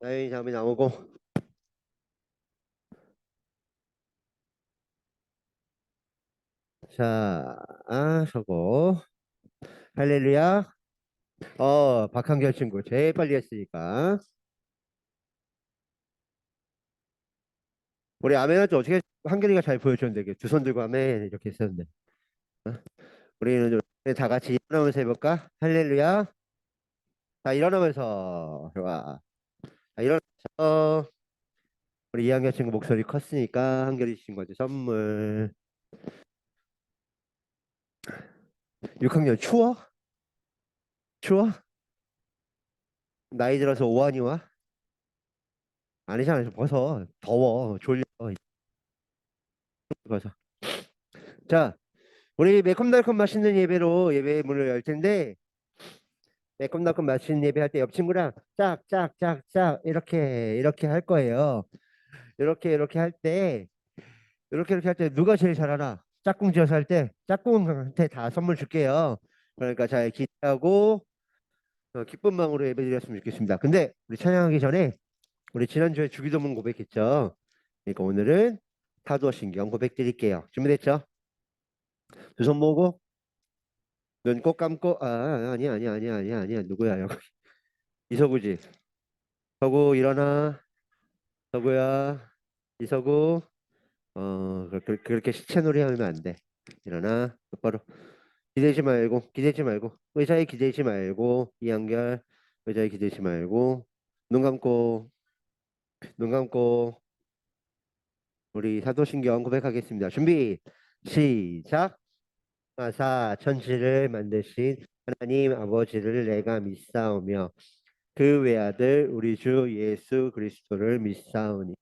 나이 잠이 나오고. 자, 서고. 할렐루야. 박한결 친구 제일 빨리 했으니까. 우리 아멘 할때 어떻게 한결이가 잘 보여줬는데 두 손 들고 아멘 이렇게 했었는데. 어? 우리는 좀 다 같이 일어나면서 해볼까? 할렐루야. 자, 일어나면서 좋아. 자, 일어나서 우리 이한결 친구 목소리 컸으니까 한결이 친구한테 선물. 6학년 추워? 추워? 나이 들어서 오한이 와? 아니잖아. 좀 벗어. 더워. 졸려. 벗어. 자, 우리 매콤달콤 맛있는 예배로 예배 문을 열 텐데, 매콤달콤 맛있는 예배 할 때 옆 친구랑 짝짝짝짝 이렇게 할 거예요. 이렇게 할 때, 이렇게 할 때 누가 제일 잘 알아? 짝꿍 지어서 할 때 짝꿍한테 다 선물 줄게요. 그러니까 잘 기대하고 기쁜 마음으로 예배 드렸으면 좋겠습니다. 근데 우리 찬양하기 전에 우리 지난주에 주기도문 고백했죠. 그러니까 오늘은 사도신경 고백 드릴게요. 준비됐죠? 두 손 모으고 눈 꼭 감고 아니야 누구야 여기 이서구지. 서구 일어나. 서구야. 이서구. 그렇게 시체놀이 하면 안 돼. 일어나 똑바로. 기대지 말고 의자에 기대지 말고 이한결. 의자에 기대지 말고 눈 감고 우리 사도신경 고백하겠습니다. 준비 시작. 천지를 만드신 하나님 아버지를 내가 믿사오며 그 외아들 우리 주 예수 그리스도를 믿사오니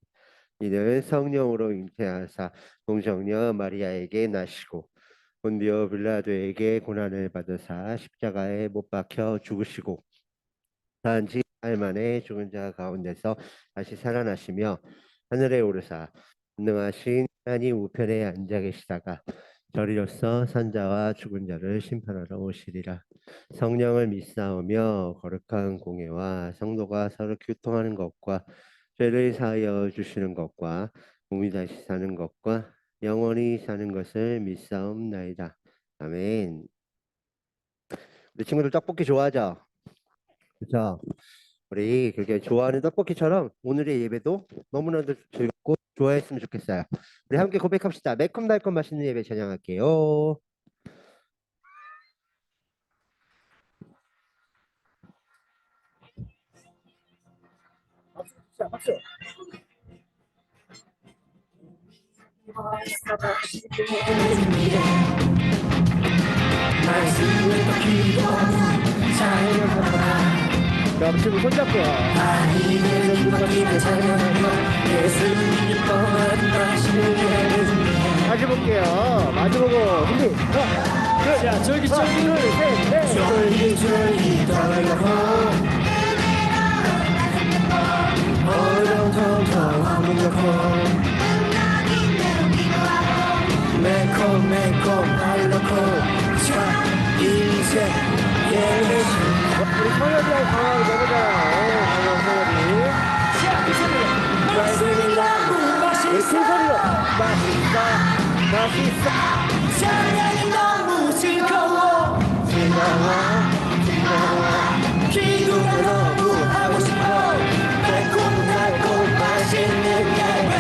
이는 성령으로 잉태하사 동정녀 마리아에게 나시고 본디오 빌라도에게 고난을 받으사 십자가에 못 박혀 죽으시고 단지 날 만에 죽은 자 가운데서 다시 살아나시며 하늘에 오르사 전능하신 하나님 우편에 앉아 계시다가 저리로서 산자와 죽은 자를 심판하러 오시리라. 성령을 믿사오며 거룩한 공예와 성도가 서로 교통하는 것과 죄를 사하여 주시는 것과 몸이 다시 사는 것과 영원히 사는 것을 믿사옵나이다. 아멘. 우리 친구들 떡볶이 좋아하죠? 그렇죠? 우리 그렇게 좋아하는 떡볶이처럼 오늘의 예배도 너무나도 즐겁고 좋아했으면 좋겠어요. 우리 함께 고백합시다. 매콤달콤 맛있는 예배 찬양할게요. 박수. 자, 친구 손잡고. 다시 볼게요. 마주보고 준비. 자, 쫄깃쫄깃. 둘, 셋, 넷. 쫄깃쫄깃 어정통통 넣고 매콤 넣고 자 이제 예배시 우리 성엽이랑 강하고 너무 잘하네. 성엽이. 말씀이 너무 큰 소리로. 맛있어. 찬양이 너무 즐거워 기도가 너무 하고 싶어 매콤달콤 맛있는 예배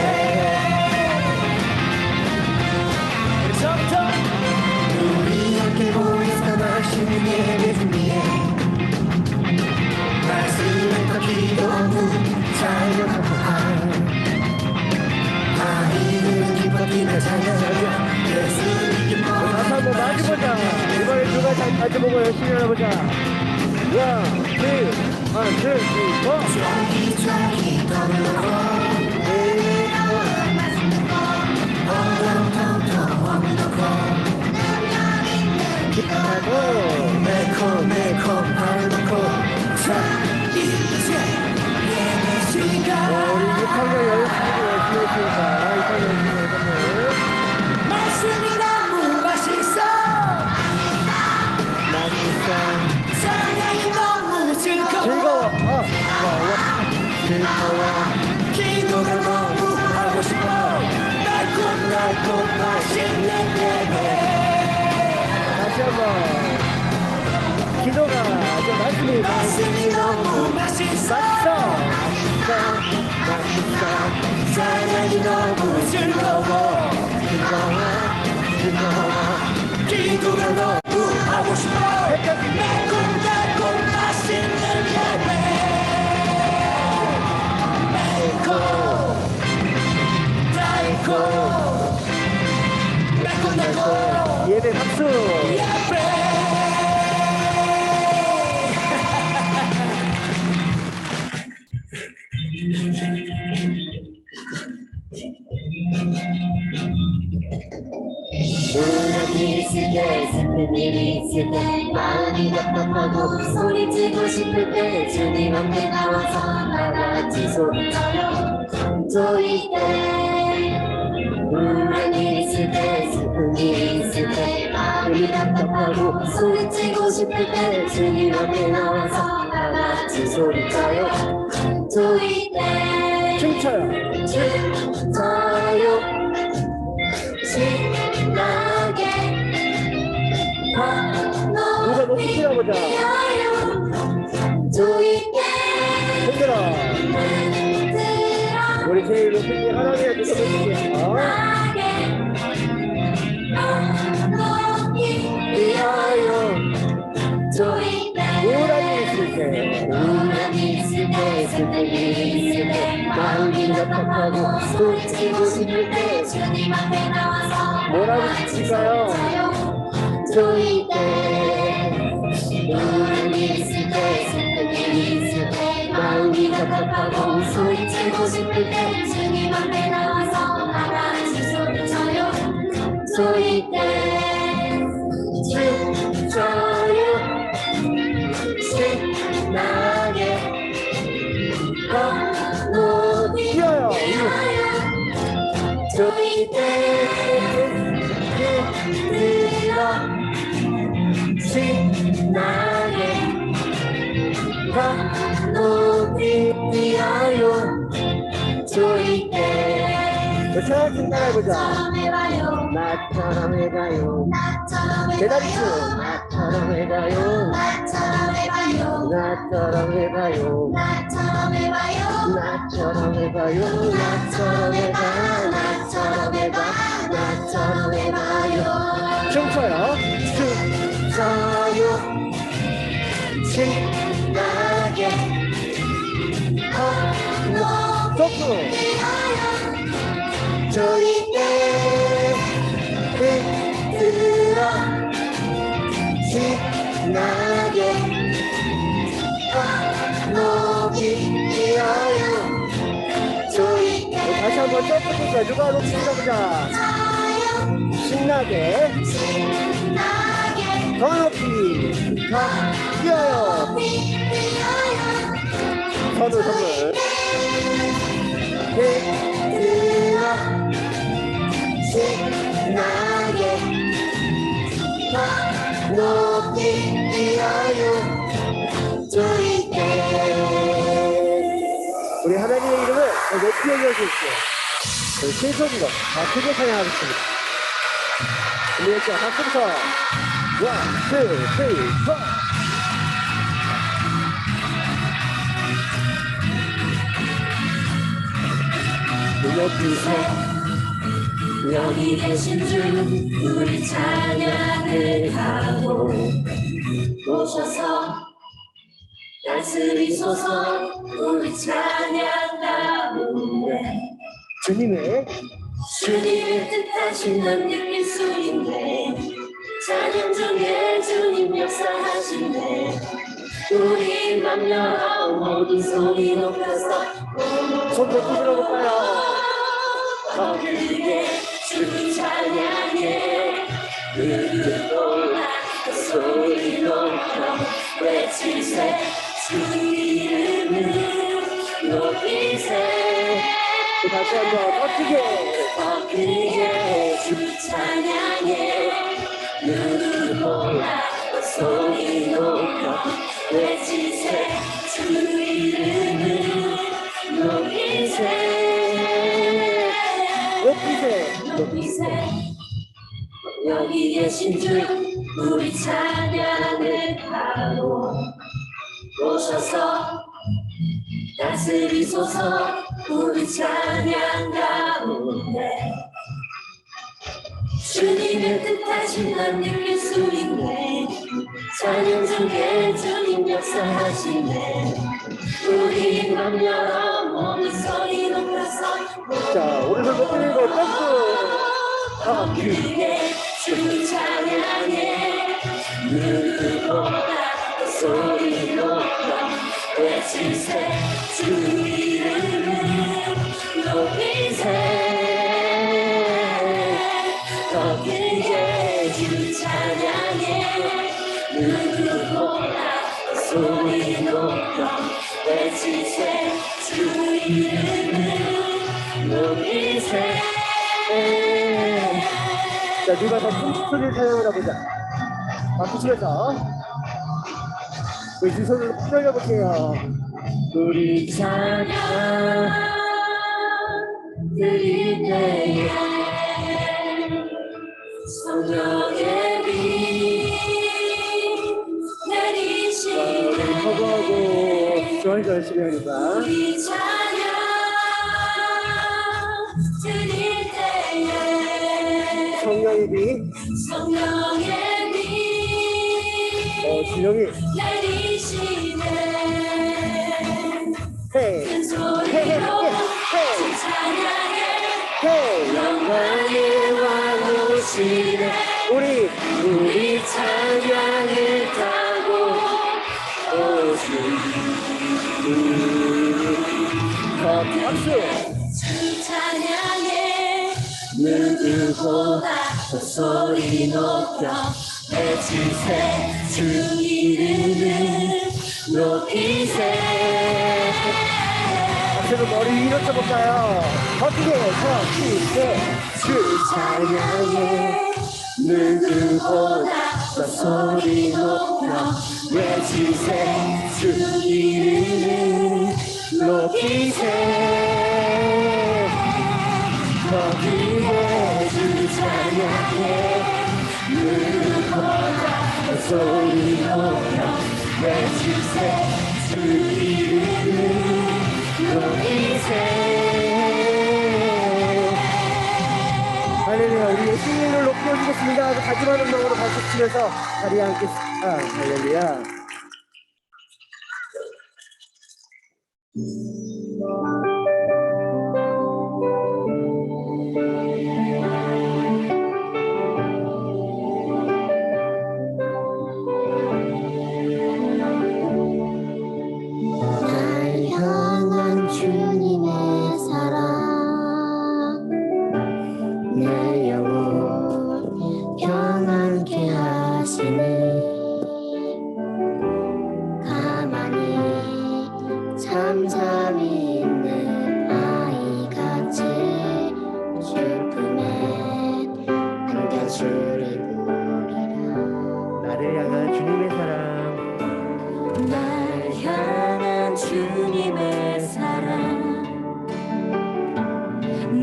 우리 함께 모여서 맛있는 예배 준비해 말씀과 기도문 찬양과 부활 아이는 기뻐기나 찬양하며 예수님 기뻐 다시 한번 마주보자. 이번에 누가 잘 마주보고 열심히 해보자. 원, 투, 고! 쫄깃쫄깃 떠들고 엉덩텅텅 넣고 매콤 발 넣고 자 이제 예배 시간 우리 6학년 열심히 했으니까 6학년 열심히 했네. 말씀이 너무 맛있어 찬양이 너무 즐거워 즐거워. 즐거워 기도가 너무 하고 싶어 달콤달콤 맛있는 예배 다시 한번 기도가 말씀이 너무 맛있어 맛있어 찬양이 너무 즐거워 기도가 너무 하고 싶어 달콤달콤 맛있는 예배 달콤달콤 예배 박수 우울함이 있을 때 슬픈 일이 있을 때 마음이 답답하고 소리치고 싶을 때 주님 앞에 나와서 다같이 소리쳐요 저희 때 우울한 일 있을 때 슬픈 일이 있을 때 마음이 답답하고 소리치고 싶을 때 주님 앞에 나와서 다같이 소리쳐요 저희 때 춤춰요 춤춰요 신나게 누가 높이 뛰어보자 조이게 흔들어 우리 제일 높이 하나님의 두 손을 들게요 뛰어요 조이게 우울함이 있을 때 우울함이 있을 때 슬픈 일이 있을 때 마음이 답답하고 소리치고 싶을 때 주님 앞에 나와서 뭐라고 칠까요? 조이게 우울함이 있을 때 슬픈 일이 있을 때 마음이 답답하고 소리치고 싶을 때 주님 앞에 나와서 다같이 소리쳐요 조이게 춤춰요 신나게 높이 뛰어요 저희 때 들어 신나게 높이 뛰어요 저희 때 저처럼 생각해보자 해봐요 나처럼 해봐요 대답이 좀 나처럼 해봐요 나처럼 해봐요 나처럼 해봐요 나처럼 해봐요 나처럼 해봐요 나처럼 해봐 나처럼 해봐 나처럼 해봐요 춤춰요 춤춰요 신나게 소프 저희 때 들어 신나게 높이 뛰어요 저희 때 다시 한번 점프니까 누가 높이 뛰어보자 신나게 신나게 더 높이 더 뛰어요 높이 뛰어요 선물 들어 신나게 높이 뛰어요 저희 때 우리 하나님의 이름을 더 높이 올려주십시오 저희 신속으로 다 크게 찬양하겠습니다 우리 이렇게 박수부터 1, 2, 3, 4 높이세 여기 계신 주 우리 찬양을 하고 오셔서 다스리소서 우리 찬양 가운데 주님의 주님의 뜻하신 난 느낄 수 있네 찬양 중에 주님 역사하신대 우리 맘 열어 모든 소리 높여서 손 높이 들어볼까요? 거기에 주 찬양해 그동안 그 소리 높여 외치세 주 이름을 높이세 다시 한번 멋지게 거기에 주 찬양해 그동안 그 소리 높여 외치세 주 이름을 계신 주 우리 찬양을 하고 오셔서 다스리소서 우리 찬양 가운데 주님의 뜻하신 하늘 예수님네 찬양 중에 주님 역사하시네 우리 맘 열어 모든 소리 높여서 자, 오른손 높이고 점프. 그게 주 찬양해 누구보다 소리 높여 외치세 주 이름을 높이세 더 크게 주 찬양해 누구보다 소리 높여 외치세 주 이름을 높이세 자, 누가 더 큰 소리를 사용을 해보자. 박수 치면서 우리 두 손을 흔들려볼게요. 우리 찬양 드릴 때에 성령의 빛 내리시네 커버하고 좋아하니까 열심히 하니까. 우리 찬양 드릴 때에 성령의 빛. 성령의 빛 진영이. 내리시네 헤이. 큰 소리로 찬양해 헤이. 영광의 왕 오시네 우리 찬양을 타고 박수. 주 찬양해 누구보다 더 소리 높여 외치세 주 이름을 높이세 박수로 머리 위로 쳐볼까요? 어떻게 더 크게. 주 찬양해 누구보다 더 소리 높여 외치세 주 이름을 높이세 더 크게 주 찬양해 누구보다 더 소리 높여 외치세 주 이름을 높이세 할렐루야. 우리 예수님을 높여주겠습니다. 아주 가지만 음성으로 박수 치면서 자리에 앉겠습니다. 할렐루야. 날 향한 주님의 사랑 내 영혼 평안케 하시니 가만히 잠잠히 있는 아이같이 슬픔에 안겨주리 부리라 나를 향한 주님의 사랑. 날 향한 주님의 사랑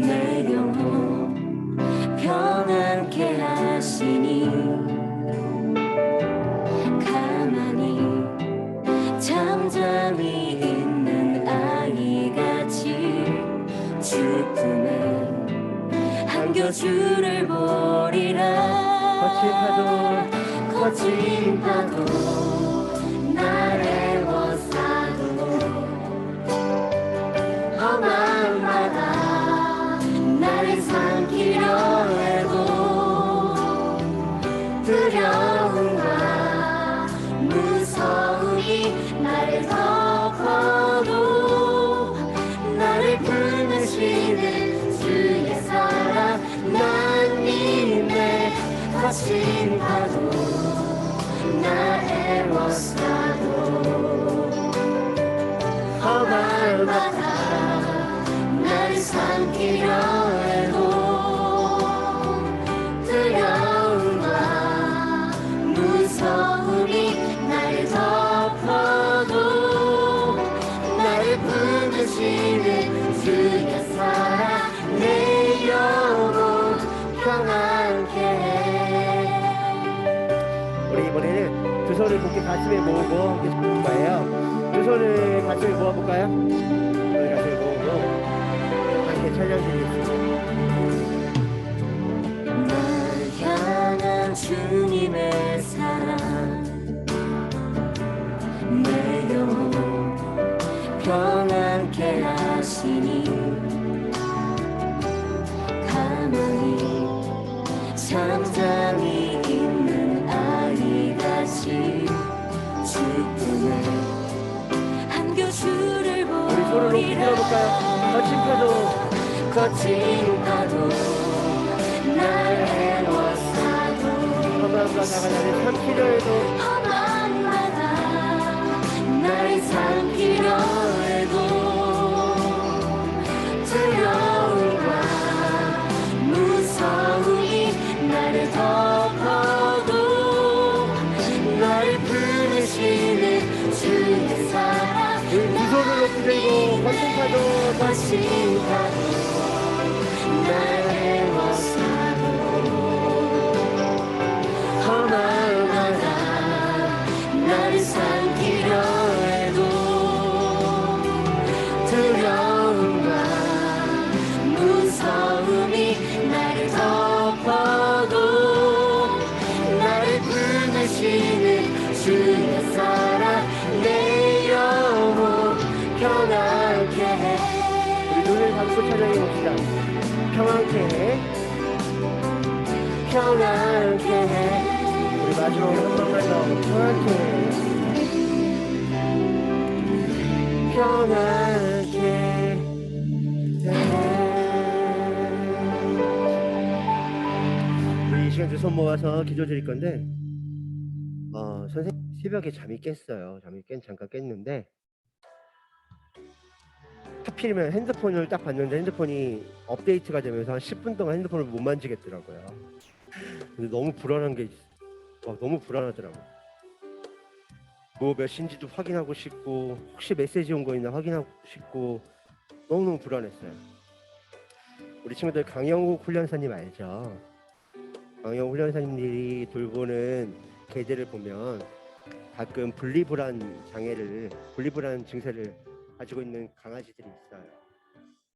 내 영혼 평안케 하시니 가만히 잠잠히 있는 아이같이 슬픔에 안겨주를 보리라 거친 파도 나를 벗사도 험한 바다 나를 삼키려 해도 두려움과 무서움이 나를 덮어도 나를 품으시는 주의 사랑 난 믿네 거친 파도 나의 워싸도 험한 바다 나를 삼키려 해도 두려움과 무서움이 나를 덮어도 나를 품으시는 주의 사랑 내 영혼 평안케 해 손을 곧게 가슴에 모으고 함께 볼 거예요. 두 손을 가슴에 모아볼까요? 손을 가슴에 모으고 함께 찬양 드리겠습니다. 날 향한 주님의 사랑 내 영혼 평안케 하시니 가만히 잠잠히 있는 아이같이 주님의 한교주를 우리 손을 높이 보리라 들어볼까요? 거친 파도 날 해워싸도 험한 바다가 나를 삼키려 해도 험한 바다 날 삼키려 해도 두려움과 무서움이 나를 덮어도 나를 부르시는 주의 사랑 두 손을 높이 들고 거친 파도 거친 파도 날 해워싸도 험한 바다 나를 삼키려 해도 두려움과 무서움이 나를 덮어도 나를 부르시는 주의 사랑 내 영혼 평안케 해 우리 눈을 감고 찬양해 봅시다. 평안케 해. 평안케 해 우리 마지막으로 한 번만 더 평안케 해. 평안케 우리 이 시간 두 손 모아서 기도 드릴 건데 선생님 새벽에 잠이 깼어요. 잠깐 깼는데 하필이면 핸드폰을 딱 봤는데 핸드폰이 업데이트가 되면서 한 10분 동안 핸드폰을 못 만지겠더라고요. 근데 너무 불안한 게 있어. 너무 불안하더라고요. 뭐 몇 시인지도 확인하고 싶고 혹시 메시지 온 거 있나 확인하고 싶고 너무너무 불안했어요. 우리 친구들 강영욱 훈련사님 알죠? 강영욱 훈련사님들이 돌보는 개들을 보면 가끔 분리불안 증세를 가지고 있는 강아지들이 있어요.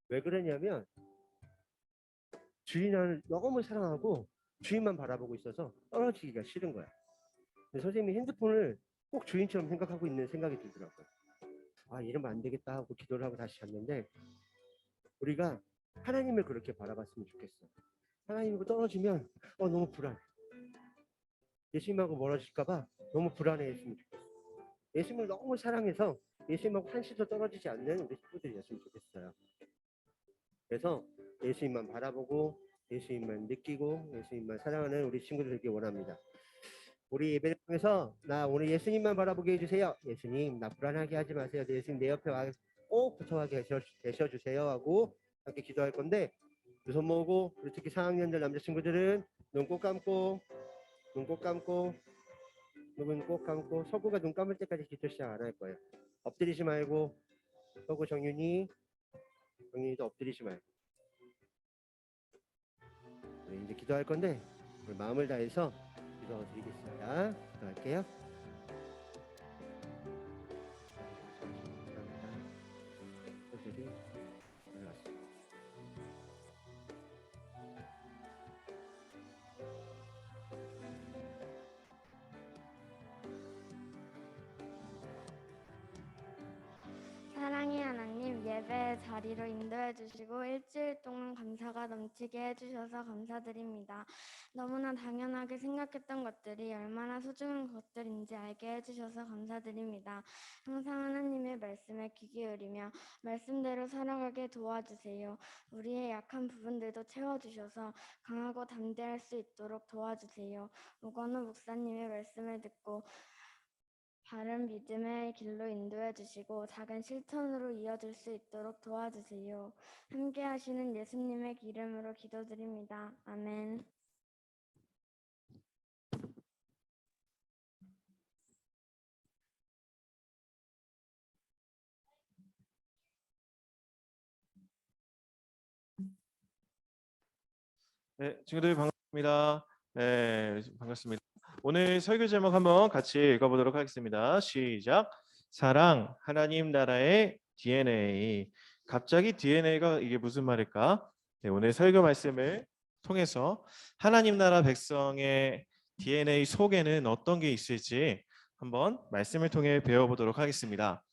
왜 그러냐면 주인을 너무 사랑하고 주인만 바라보고 있어서 떨어지기가 싫은 거야. 근데 선생님이 핸드폰을 꼭 주인처럼 생각하고 있는 생각이 들더라고요. 이러면 안 되겠다 하고 기도를 하고 다시 잤는데 우리가 하나님을 그렇게 바라봤으면 좋겠어. 하나님하고 떨어지면 너무 불안해. 예수님하고 멀어질까봐 너무 불안해했으면 좋겠어. 예수님을 너무 사랑해서 예수님하고 한시도 떨어지지 않는 우리 친구들이었으면 좋겠어요. 그래서 예수님만 바라보고 예수님만 느끼고 예수님만 사랑하는 우리 친구들 되길 원합니다. 우리 예배를 통해서 나 오늘 예수님만 바라보게 해주세요. 예수님 나 불안하게 하지 마세요. 예수님 내 옆에 꼭 붙어가게 계셔주세요 하고 함께 기도할 건데 두 손 모으고 우리 특히 4학년들 남자친구들은 눈 꼭 감고 눈 꼭 감고 서구가 눈 감을 때까지 기도 시작 안 할 거예요. 엎드리지 말고 서구 정윤이도 엎드리지 말고 우리 이제 기도할 건데 우리 마음을 다해서 기도드리겠습니다. 기도할게요. 감사합니다. 올라왔습니다. 사랑의 하나님, 예배의 자리로 인도해 주시고 일주일 동안 감사가 넘치게 해주셔서 감사드립니다. 너무나 당연하게 생각했던 것들이 얼마나 소중한 것들인지 알게 해주셔서 감사드립니다. 항상 하나님의 말씀에 귀 기울이며 말씀대로 살아가게 도와주세요. 우리의 약한 부분들도 채워주셔서 강하고 담대할 수 있도록 도와주세요. 오건우 목사님의 말씀을 듣고 바른 믿음의 길로 인도해 주시고 작은 실천으로 이어질 수 있도록 도와주세요. 함께 하시는 예수님의 이름으로 기도드립니다. 아멘. 네, 친구들 반갑습니다. 네, 반갑습니다. 오늘 설교 제목 한번 같이 읽어보도록 하겠습니다. 시작. 사랑, 하나님 나라의 DNA. 갑자기 DNA가 이게 무슨 말일까? 네, 오늘 설교 말씀을 통해서 하나님 나라 백성의 DNA 속에는 어떤 게 있을지 한번 말씀을 통해 배워보도록 하겠습니다.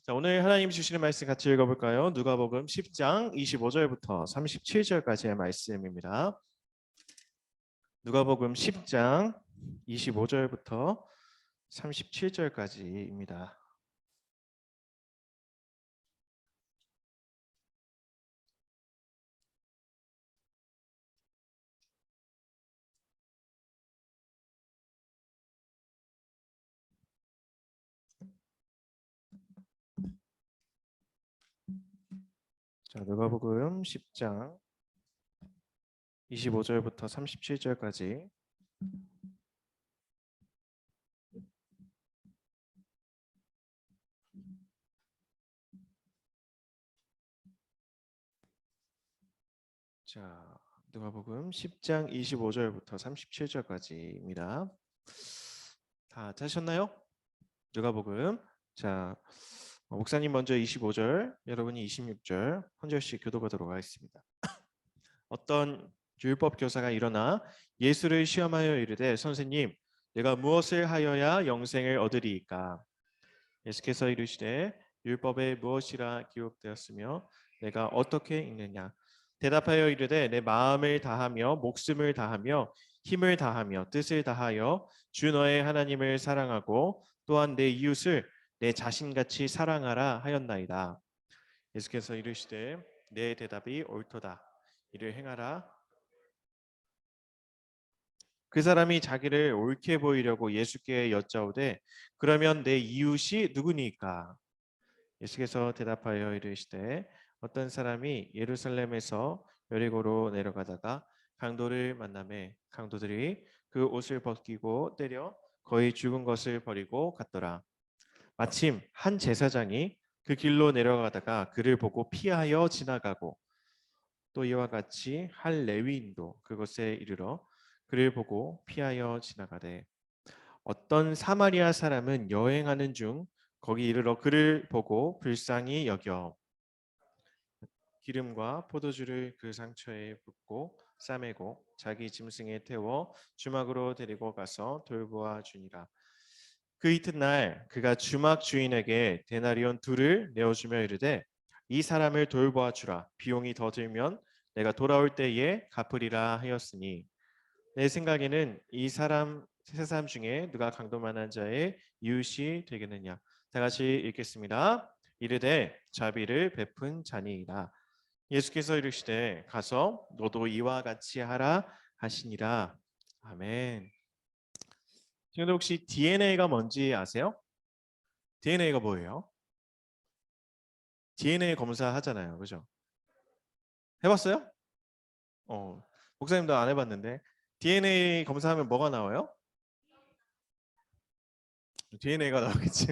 자, 오늘 하나님 주시는 말씀 같이 읽어볼까요? 누가복음 10장 25절부터 37절까지의 말씀입니다. 누가복음 10장 25절부터 37절까지입니다. 자, 누가복음 10장 25절부터 37절까지. 자, 누가복음 10장 25절부터 37절까지입니다. 다 찾으셨나요? 누가복음. 자, 목사님 먼저 25절, 여러분이 26절 한 절씩 교독하도록 하겠습니다. 어떤 율법 교사가 일어나 예수를 시험하여 이르되 선생님, 내가 무엇을 하여야 영생을 얻으리이까? 예수께서 이르시되 율법에 무엇이라 기록되었으며 내가 어떻게 읽느냐? 대답하여 이르되 내 마음을 다하며 목숨을 다하며 힘을 다하며 뜻을 다하여 주 너의 하나님을 사랑하고 또한 내 이웃을 내 자신같이 사랑하라 하였나이다. 예수께서 이르시되 내 대답이 옳도다. 이를 행하라. 그 사람이 자기를 옳게 보이려고 예수께 여짜오되 그러면 내 이웃이 누구니까? 예수께서 대답하여 이르시되 어떤 사람이 예루살렘에서 여리고로 내려가다가 강도를 만나매 강도들이 그 옷을 벗기고 때려 거의 죽은 것을 버리고 갔더라. 마침 한 제사장이 그 길로 내려가다가 그를 보고 피하여 지나가고 또 이와 같이 한 레위인도 그곳에 이르러 그를 보고 피하여 지나가되 어떤 사마리아 사람은 여행하는 중 거기 이르러 그를 보고 불쌍히 여겨 기름과 포도주를 그 상처에 붓고 싸매고 자기 짐승에 태워 주막으로 데리고 가서 돌보아 주니라. 그 이튿날 그가 주막 주인에게 데나리온 2를 내어주며 이르되 이 사람을 돌보아 주라. 비용이 더 들면 내가 돌아올 때에 갚으리라 하였으니 내 생각에는 이 사람 세 사람 중에 누가 강도만한 자의 이웃이 되겠느냐. 다 같이 읽겠습니다. 이르되 자비를 베푼 자니이다. 예수께서 이르시되 가서 너도 이와 같이 하라 하시니라. 아멘. 지금 혹시 DNA가 뭔지 아세요? DNA가 뭐예요? DNA 검사 하잖아요, 그죠? 해봤어요? 목사님도 안 해봤는데 DNA 검사하면 뭐가 나와요? DNA가 나오겠지.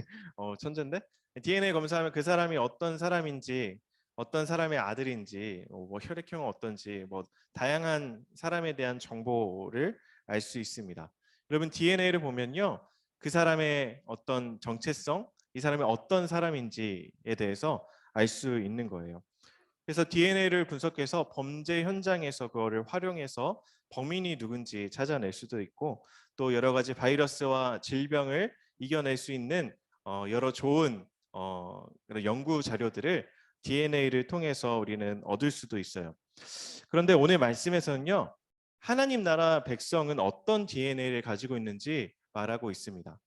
천재인데? DNA 검사하면 그 사람이 어떤 사람인지, 어떤 사람의 아들인지, 뭐 혈액형은 어떤지, 뭐 다양한 사람에 대한 정보를 알 수 있습니다. 여러분 DNA를 보면요, 그 사람의 어떤 정체성, 이 사람이 어떤 사람인지에 대해서 알 수 있는 거예요. 그래서 DNA를 분석해서 범죄 현장에서 그거를 활용해서 범인이 누군지 찾아낼 수도 있고 또 여러 가지 바이러스와 질병을 이겨낼 수 있는 여러 좋은 연구 자료들을 DNA를 통해서 우리는 얻을 수도 있어요. 그런데 오늘 말씀에서는요, 하나님 나라 백성은 어떤 DNA를 가지고 있는지 말하고 있습니다.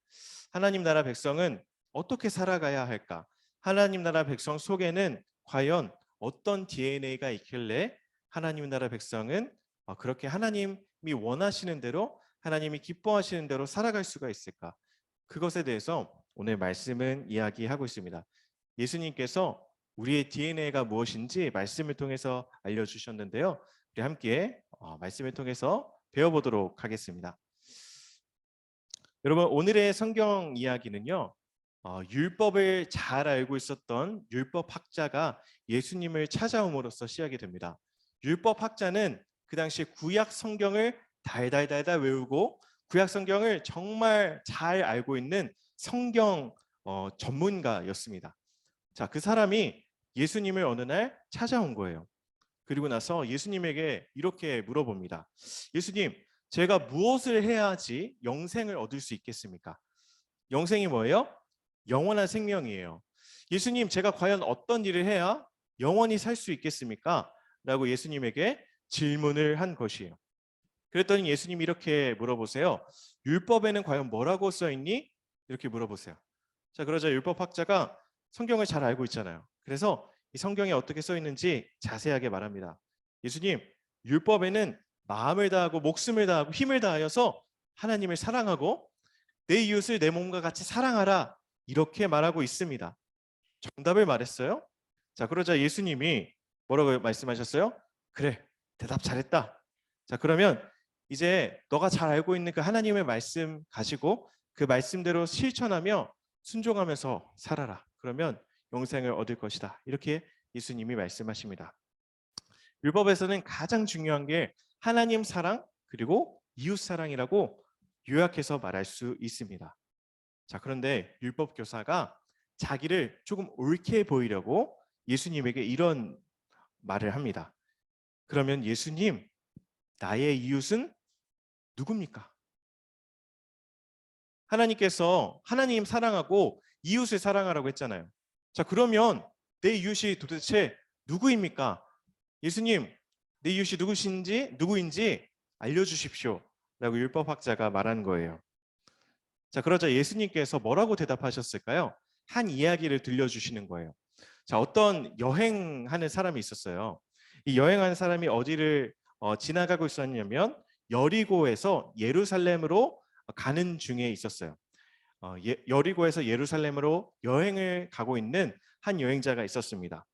하나님 나라 백성은 어떻게 살아가야 할까? 하나님 나라 백성 속에는 과연 어떤 DNA가 있길래 하나님 나라 백성은 그렇게 하나님이 원하시는 대로 하나님이 기뻐하시는 대로 살아갈 수가 있을까? 그것에 대해서 오늘 말씀은 이야기하고 있습니다. 예수님께서 우리의 DNA가 무엇인지 말씀을 통해서 알려주셨는데요. 우리 함께 말씀을 통해서 배워보도록 하겠습니다. 여러분 오늘의 성경 이야기는요. 율법을 잘 알고 있었던 율법학자가 예수님을 찾아옴으로써 시작이 됩니다. 율법학자는 그 당시 구약 성경을 달달달달 외우고 구약 성경을 정말 잘 알고 있는 성경 전문가였습니다. 자, 그 사람이 예수님을 어느 날 찾아온 거예요. 그리고 나서 예수님에게 이렇게 물어봅니다. 예수님, 제가 무엇을 해야지 영생을 얻을 수 있겠습니까? 영생이 뭐예요? 영원한 생명이에요. 예수님, 제가 과연 어떤 일을 해야 영원히 살 수 있겠습니까? 라고 예수님에게 질문을 한 것이에요. 그랬더니 예수님이 이렇게 물어보세요. 율법에는 과연 뭐라고 써 있니? 이렇게 물어보세요. 자, 그러자 율법학자가 성경을 잘 알고 있잖아요. 그래서 이 성경에 어떻게 써 있는지 자세하게 말합니다. 예수님, 율법에는 마음을 다하고 목숨을 다하고 힘을 다하여서 하나님을 사랑하고 내 이웃을 내 몸과 같이 사랑하라, 이렇게 말하고 있습니다. 정답을 말했어요. 자, 그러자 예수님이 뭐라고 말씀하셨어요? 그래, 대답 잘했다. 자, 그러면 이제 너가 잘 알고 있는 그 하나님의 말씀 가지고 그 말씀대로 실천하며 순종하면서 살아라. 그러면 영생을 얻을 것이다. 이렇게 예수님이 말씀하십니다. 율법에서는 가장 중요한 게 하나님 사랑 그리고 이웃 사랑이라고 요약해서 말할 수 있습니다. 자, 그런데 율법 교사가 자기를 조금 옳게 보이려고 예수님에게 이런 말을 합니다. 그러면 예수님, 나의 이웃은 누굽니까? 하나님께서 하나님 사랑하고 이웃을 사랑하라고 했잖아요. 자, 그러면 내 이웃이 도대체 누구입니까? 예수님, 내 이웃이 누구인지 알려주십시오. 라고 율법학자가 말한 거예요. 자, 그러자 예수님께서 뭐라고 대답하셨을까요? 한 이야기를 들려주시는 거예요. 자, 어떤 여행하는 사람이 있었어요. 이 여행하는 사람이 어디를 지나가고 있었냐면 여리고에서 예루살렘으로 가는 중에 있었어요. 여리고에서 예루살렘으로 여행을 가고 있는 한 여행자가 있었습니다.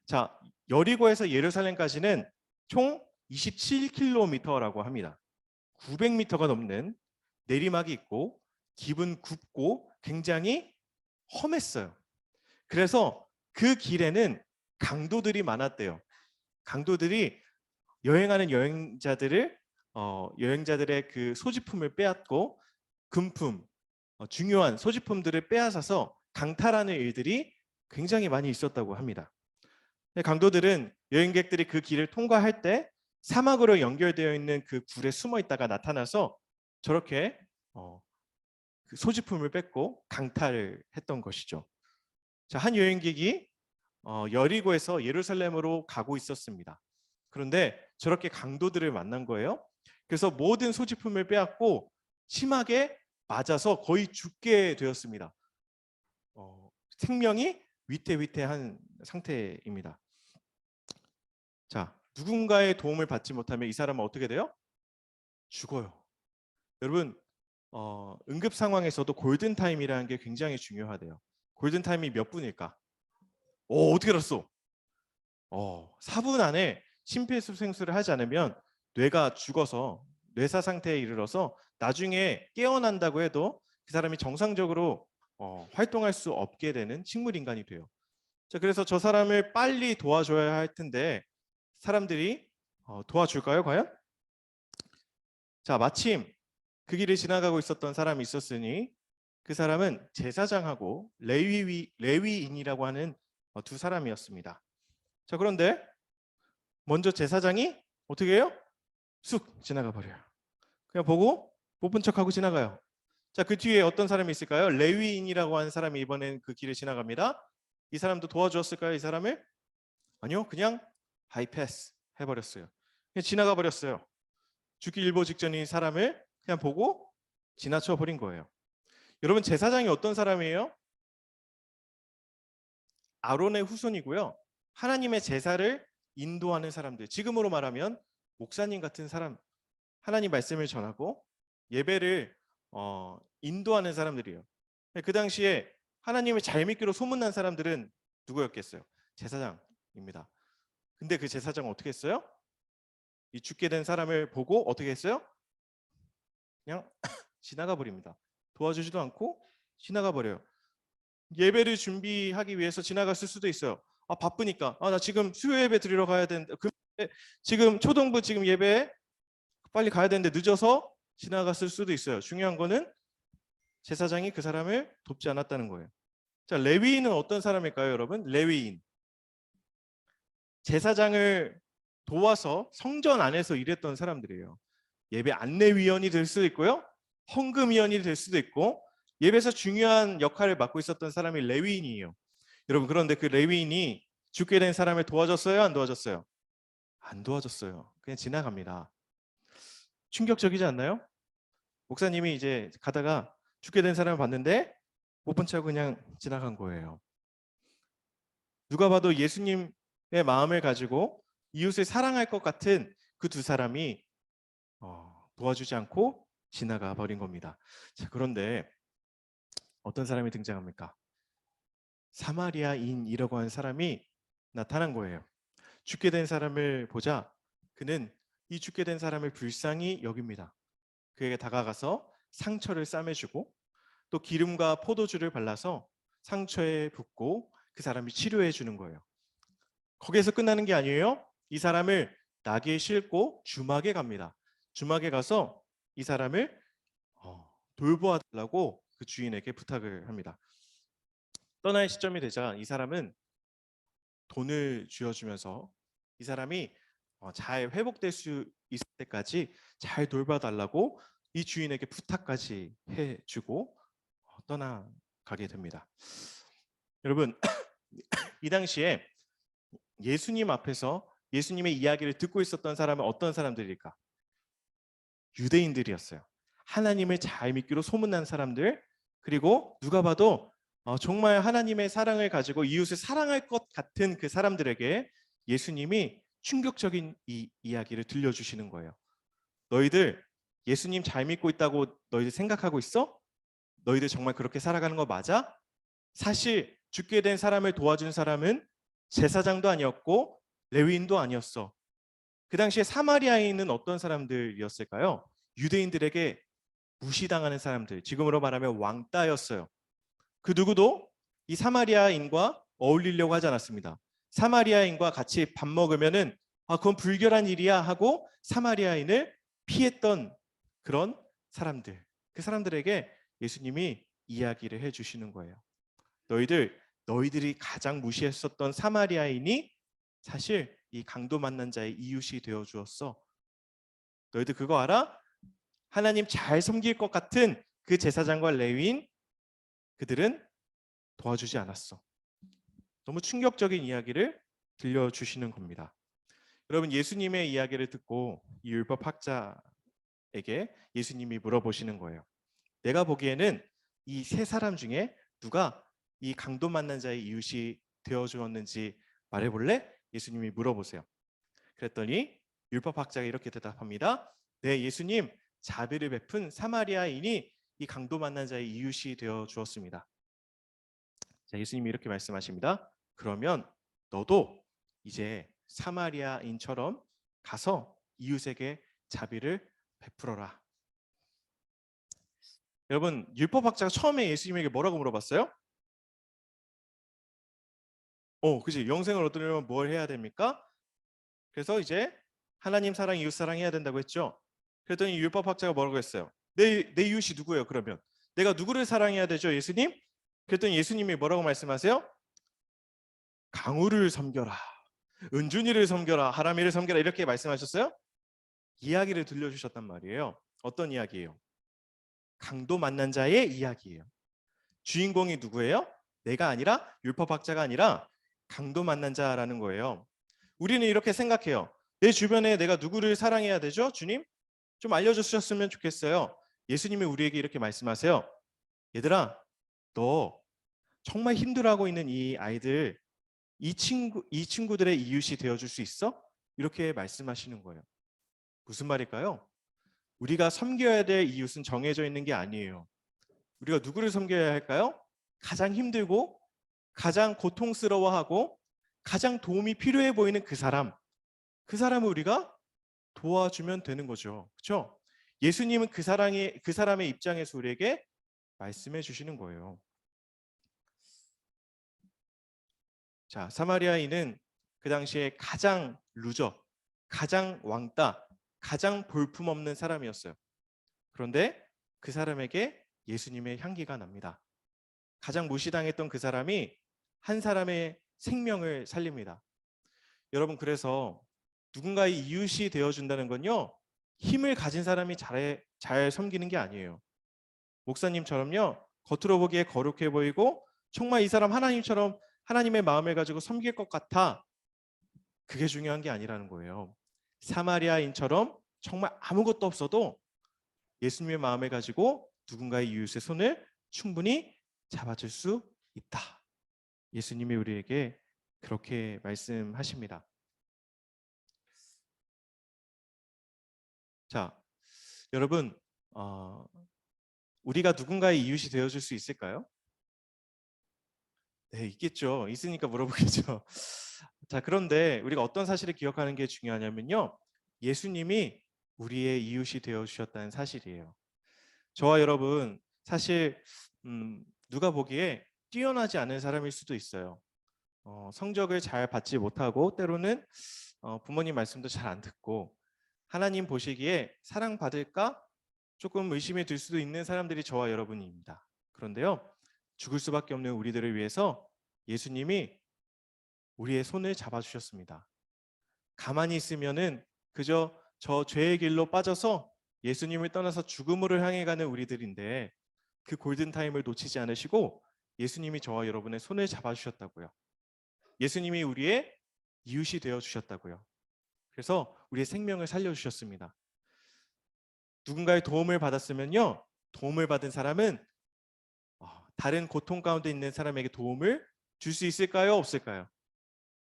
자, 여리고에서 예루살렘까지는 총 27km라고 합니다. 900m가 넘는 내리막이 있고 기분 굽고 굉장히 험했어요. 그래서 그 길에는 강도들이 많았대요. 강도들이 여행하는 여행자들의 그 소지품을 빼앗고 금품, 중요한 소지품들을 빼앗아서 강탈하는 일들이 굉장히 많이 있었다고 합니다. 강도들은 여행객들이 그 길을 통과할 때 사막으로 연결되어 있는 그 굴에 숨어 있다가 나타나서 저렇게 그 소지품을 뺏고 강탈을 했던 것이죠. 자, 한 여행객이 여리고에서 예루살렘으로 가고 있었습니다. 그런데 저렇게 강도들을 만난 거예요. 그래서 모든 소지품을 빼앗고 심하게 맞아서 거의 죽게 되었습니다. 생명이 위태위태한 상태입니다. 자, 누군가의 도움을 받지 못하면 이 사람은 어떻게 돼요? 죽어요. 여러분, 응급 상황에서도 골든타임이라는 게 굉장히 중요하대요. 골든타임이 몇 분일까? 어떻게 알았어? 4분 안에 심폐소생술을 하지 않으면 뇌가 죽어서 뇌사 상태에 이르러서 나중에 깨어난다고 해도 그 사람이 정상적으로 활동할 수 없게 되는 식물인간이 돼요. 자, 그래서 저 사람을 빨리 도와줘야 할 텐데 사람들이 도와줄까요, 과연? 자, 마침 그 길을 지나가고 있었던 사람이 있었으니 그 사람은 제사장하고 레위인이라고 하는 두 사람이었습니다. 자, 그런데 먼저 제사장이 어떻게 해요? 쑥 지나가 버려요. 그냥 보고 못 본 척하고 지나가요. 자, 그 뒤에 어떤 사람이 있을까요? 레위인이라고 하는 사람이 이번엔 그 길을 지나갑니다. 이 사람도 도와주었을까요, 이 사람을? 아니요, 그냥 하이패스 해버렸어요. 그냥 지나가 버렸어요. 죽기 일보 직전인 사람을 그냥 보고 지나쳐 버린 거예요. 여러분, 제사장이 어떤 사람이에요? 아론의 후손이고요. 하나님의 제사를 인도하는 사람들, 지금으로 말하면 목사님 같은 사람, 하나님 말씀을 전하고 예배를 인도하는 사람들이에요. 그 당시에 하나님을 잘 믿기로 소문난 사람들은 누구였겠어요? 제사장입니다. 근데 그 제사장은 어떻게 했어요? 이 죽게 된 사람을 보고 어떻게 했어요? 그냥 지나가 버립니다. 도와주지도 않고 지나가 버려요. 예배를 준비하기 위해서 지나갔을 수도 있어요. 바쁘니까. 나 지금 수요 예배 드리러 가야 되는데 지금 초동부 지금 예배 빨리 가야 되는데 늦어서 지나갔을 수도 있어요. 중요한 거는 제사장이 그 사람을 돕지 않았다는 거예요. 자, 레위인은 어떤 사람일까요, 여러분? 레위인. 제사장을 도와서 성전 안에서 일했던 사람들이에요. 예배 안내위원이 될 수도 있고요. 헌금위원이 될 수도 있고, 예배에서 중요한 역할을 맡고 있었던 사람이 레위인이에요. 여러분, 그런데 그 레위인이 죽게 된 사람을 도와줬어요? 안 도와줬어요? 안 도와줬어요. 그냥 지나갑니다. 충격적이지 않나요? 목사님이 이제 가다가 죽게 된 사람을 봤는데 못 본 척 그냥 지나간 거예요. 누가 봐도 예수님의 마음을 가지고 이웃을 사랑할 것 같은 그 두 사람이 도와주지 않고 지나가 버린 겁니다. 자, 그런데 어떤 사람이 등장합니까? 사마리아인이라고 하는 사람이 나타난 거예요. 죽게 된 사람을 보자 그는 이 죽게 된 사람을 불쌍히 여깁니다. 그에게 다가가서 상처를 싸매주고 또 기름과 포도주를 발라서 상처에 붓고 그 사람이 치료해 주는 거예요. 거기에서 끝나는 게 아니에요. 이 사람을 나귀에 싣고 주막에 갑니다. 주막에 가서 이 사람을 돌보아 달라고 그 주인에게 부탁을 합니다. 떠날 시점이 되자 이 사람은 돈을 쥐어주면서 이 사람이 잘 회복될 수 있을 때까지 잘 돌봐달라고 이 주인에게 부탁까지 해주고 떠나가게 됩니다. 여러분, 이 당시에 예수님 앞에서 예수님의 이야기를 듣고 있었던 사람은 어떤 사람들일까? 유대인들이었어요. 하나님을 잘 믿기로 소문난 사람들, 그리고 누가 봐도 정말 하나님의 사랑을 가지고 이웃을 사랑할 것 같은 그 사람들에게 예수님이 충격적인 이 이야기를 들려주시는 거예요. 너희들 예수님 잘 믿고 있다고 너희들 생각하고 있어? 너희들 정말 그렇게 살아가는 거 맞아? 사실 죽게 된 사람을 도와준 사람은 제사장도 아니었고 레위인도 아니었어. 그 당시에 사마리아인은 어떤 사람들이었을까요? 유대인들에게 무시당하는 사람들, 지금으로 말하면 왕따였어요. 그 누구도 이 사마리아인과 어울리려고 하지 않았습니다. 사마리아인과 같이 밥 먹으면은 그건 불결한 일이야 하고 사마리아인을 피했던 그런 사람들, 그 사람들에게 예수님이 이야기를 해주시는 거예요. 너희들이 가장 무시했었던 사마리아인이 사실 이 강도 만난 자의 이웃이 되어 주었어. 너희들 그거 알아? 하나님 잘 섬길 것 같은 그 제사장과 레위인, 그들은 도와주지 않았어. 너무 충격적인 이야기를 들려주시는 겁니다. 여러분, 예수님의 이야기를 듣고 이 율법 학자에게 예수님이 물어보시는 거예요. 내가 보기에는 이 세 사람 중에 누가 이 강도 만난 자의 이웃이 되어 주었는지 말해볼래? 예수님이 물어보세요. 그랬더니 율법 학자가 이렇게 대답합니다. 네, 예수님, 자비를 베푼 사마리아인이 이 강도 만난 자의 이웃이 되어 주었습니다. 자, 예수님이 이렇게 말씀하십니다. 그러면 너도 이제 사마리아인처럼 가서 이웃에게 자비를 베풀어라. 여러분, 율법학자가 처음에 예수님에게 뭐라고 물어봤어요? 그치. 영생을 얻으려면 뭘 해야 됩니까? 그래서 이제 하나님 사랑, 이웃 사랑 해야 된다고 했죠. 그랬더니 율법학자가 뭐라고 했어요? 내 이웃이 누구예요? 그러면 내가 누구를 사랑해야 되죠, 예수님? 그랬더니 예수님이 뭐라고 말씀하세요? 강우를 섬겨라, 은준이를 섬겨라, 하람이를 섬겨라, 이렇게 말씀하셨어요. 이야기를 들려주셨단 말이에요. 어떤 이야기예요? 강도 만난 자의 이야기예요. 주인공이 누구예요? 내가 아니라, 율법학자가 아니라 강도 만난 자라는 거예요. 우리는 이렇게 생각해요. 내 주변에 내가 누구를 사랑해야 되죠? 주님? 좀 알려주셨으면 좋겠어요. 예수님이 우리에게 이렇게 말씀하세요. 얘들아, 너 정말 힘들어하고 있는 이 아이들, 이 친구들의 이웃이 되어줄 수 있어? 이렇게 말씀하시는 거예요. 무슨 말일까요? 우리가 섬겨야 될 이웃은 정해져 있는 게 아니에요. 우리가 누구를 섬겨야 할까요? 가장 힘들고 가장 고통스러워하고 가장 도움이 필요해 보이는 그 사람을 우리가 도와주면 되는 거죠. 그렇죠? 예수님은 그 사람의 입장에서 우리에게 말씀해 주시는 거예요. 자, 사마리아인은 그 당시에 가장 루저, 가장 왕따, 가장 볼품없는 사람이었어요. 그런데 그 사람에게 예수님의 향기가 납니다. 가장 무시당했던 그 사람이 한 사람의 생명을 살립니다. 여러분, 그래서 누군가의 이웃이 되어준다는 건요, 힘을 가진 사람이 잘 섬기는 게 아니에요. 목사님처럼요, 겉으로 보기에 거룩해 보이고 정말 이 사람 하나님처럼 하나님의 마음을 가지고 섬길 것 같아. 그게 중요한 게 아니라는 거예요. 사마리아인처럼 정말 아무것도 없어도 예수님의 마음을 가지고 누군가의 이웃의 손을 충분히 잡아줄 수 있다. 예수님이 우리에게 그렇게 말씀하십니다. 자, 여러분, 우리가 누군가의 이웃이 되어줄 수 있을까요? 네, 있겠죠. 있으니까 물어보겠죠. 자, 그런데 우리가 어떤 사실을 기억하는 게 중요하냐면요, 예수님이 우리의 이웃이 되어주셨다는 사실이에요. 저와 여러분, 사실 누가 보기에 뛰어나지 않은 사람일 수도 있어요. 성적을 잘 받지 못하고 때로는 부모님 말씀도 잘 안 듣고 하나님 보시기에 사랑받을까 조금 의심이 들 수도 있는 사람들이 저와 여러분입니다. 그런데요, 죽을 수밖에 없는 우리들을 위해서 예수님이 우리의 손을 잡아주셨습니다. 가만히 있으면은 그저 저 죄의 길로 빠져서 예수님을 떠나서 죽음으로 향해 가는 우리들인데, 그 골든타임을 놓치지 않으시고 예수님이 저와 여러분의 손을 잡아주셨다고요. 예수님이 우리의 이웃이 되어주셨다고요. 그래서 우리의 생명을 살려주셨습니다. 누군가의 도움을 받았으면요, 도움을 받은 사람은 다른 고통 가운데 있는 사람에게 도움을 줄 수 있을까요? 없을까요?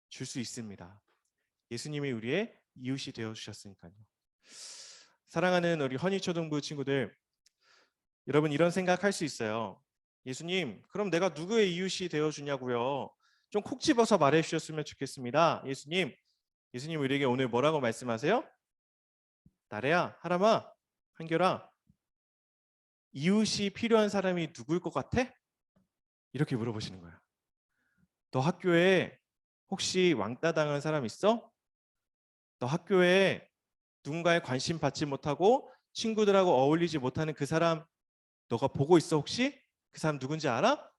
줄 수 있습니다. 예수님이 우리의 이웃이 되어주셨으니까요. 사랑하는 우리 허니초등부 친구들, 여러분 이런 생각할 수 있어요. 예수님, 그럼 내가 누구의 이웃이 되어주냐고요? 좀 콕 집어서 말해 주셨으면 좋겠습니다. 예수님 우리에게 오늘 뭐라고 말씀하세요? 나래야, 하람아, 한결아, 이웃이 필요한 사람이 누구일 것 같아? 이렇게 물어보시는 거예요. 너 학교에 혹시 왕따 당한 사람 있어? 너 학교에 누군가에 관심 받지 못하고 친구들하고 어울리지 못하는 그 사람 너가 보고 있어 혹시? 그 사람 누군지 알아?